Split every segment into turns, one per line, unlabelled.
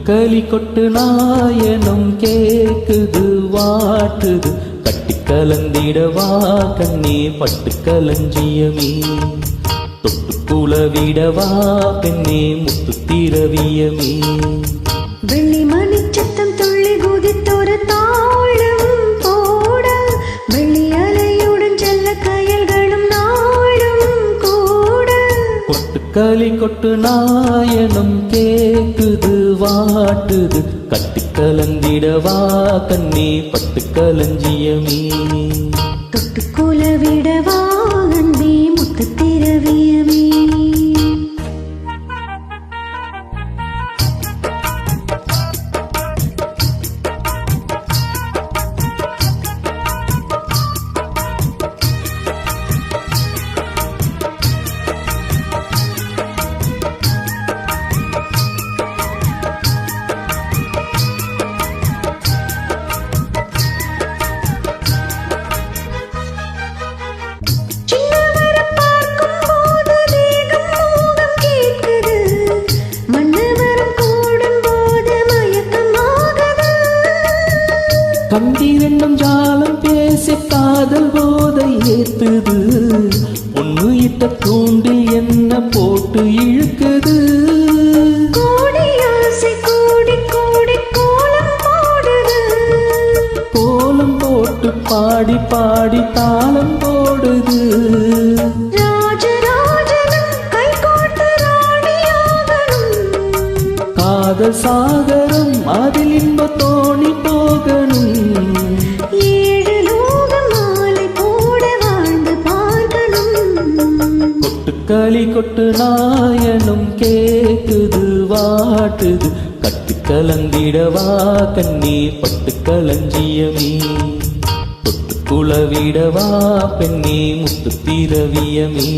கொட்டுக்களி கொட்டு நாயனம் கேக்குது வாட்டுது கட்டி கலந்திடவா கண்ணே பட்டு களஞ்சியமே தொட்டு குலவிடவா பெண்ணே முத்து திரவியமே
வெள்ளி மணிச்சத்தம் துள்ளி குதித்தொரு தாளம் போட வெள்ளி அலையுடன் செல்ல கயல்களும் நாடும் கூட
கொட்டுக்களி கொட்டு நாயனம் கேக்குது வாட்டுது கட்டி கலந்திடவா கண்ணே பட்டு களஞ்சியமே
தொட்டு குலவிடவா அன்பே முத்து திரவியமே
கண்டிரெண்டும் ஜாலம் பேசி காதல் போதை ஏத்துது பொண்ணு இட்ட தூண்டில் என்ன போட்டு இழுக்குது
கோடி ஆசை கோடி கோடி கோலம் போடுது
கோலம் போட்டு பாடி பாடி தாளம் போடுது
ராஜராஜனும் கை கோட்டு ராணியாகணும்
காதல் சாகரம் அதில் இன்ப தோணி போகணும்
ஏழு லோகம் மாலை போட வாழ்ந்து பார்க்கணும்
கொட்டுக்களி கொட்டு நாயனும் கேக்குது வாட்டுது கட்டு கலந்திடவா கண்ணே பட்டு களஞ்சியமே தொட்டு குலவிடவா பெண்ணே முத்து திரவியமே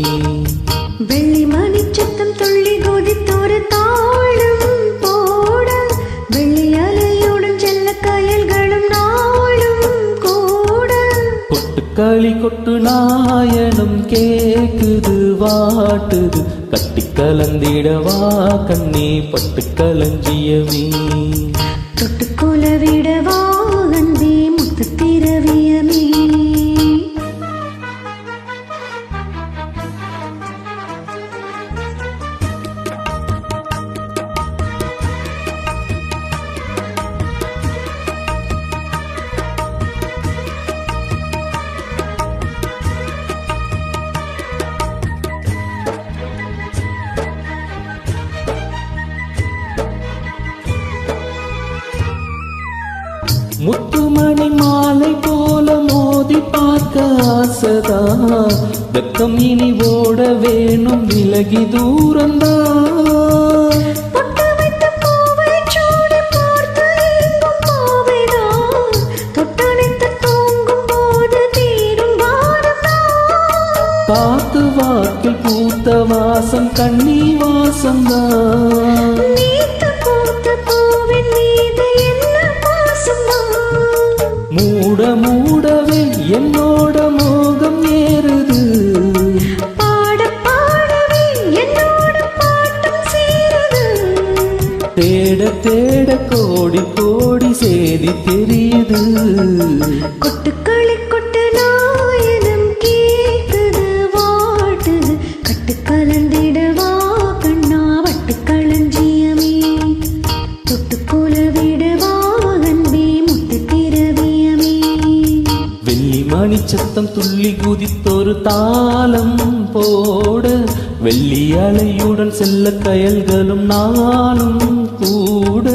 வெள்ளி மணிச்சத்தம் துள்ளி குதித்தொரு தாளம் போட வெள்ளி அலையுடன் செல்ல கயல்களும் நாளும் கூட
கொட்டுக்களி கொட்டு நாயனம் கேக்குது வாட்டுது கட்டி கலந்திடவா கண்ணே பட்டு களஞ்சியமே
தொட்டு குலவிடவா அன்பே முத்து திரவியமே
முத்துமணி மாலை போல மோதி பார்க்க ஆசதா வெக்கம் இனி ஓட வேணும் விலகி தூரந்தா
பொட்டு வைத்த பூவை சூடி பார்த்து எங்கும் பாவைதான் தொட்டணைத்து தூங்கும் போது தீரும் பாரம்தான்
காத்து வாக்கில் பூத்த வாசம் கண்ணி வாசம்தான்
நீத்து பூத்த பூவின் மீது என்ன பாசம்தான்
மூட மூடவே என்னோட மோகம் ஏறுது
பாட பாடவே என்னோட பாட்டும் சேருது
தேட தேட கோடி கோடி சேதி தெரியுது
கொட்டுக்களி கொட்டு நாயனம் கேக்குது வாட்டுது கட்டு கலந்திடவா கண்ணா வட்டு களஞ்சியமே தொட்டு குலவிடவா அன்பே முத்து திரவியமே
வெள்ளி மணிச்சத்தம் துள்ளி குதித்தொரு தாளம் போட வெள்ளி அலையுடன் செல்ல கயல்களும் நாளும் கூட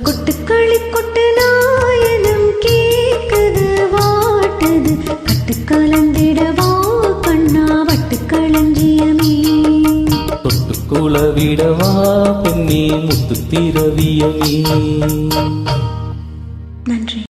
கொட்டுக்களி கொட்டு நாயனம் கேக்குது வாட்டுது கட்டு கலந்திடவா கண்ணா வட்டு களஞ்சியமே
தொட்டு குலவிடவா பெண்ணே முத்து திரவியமே
நன்றி.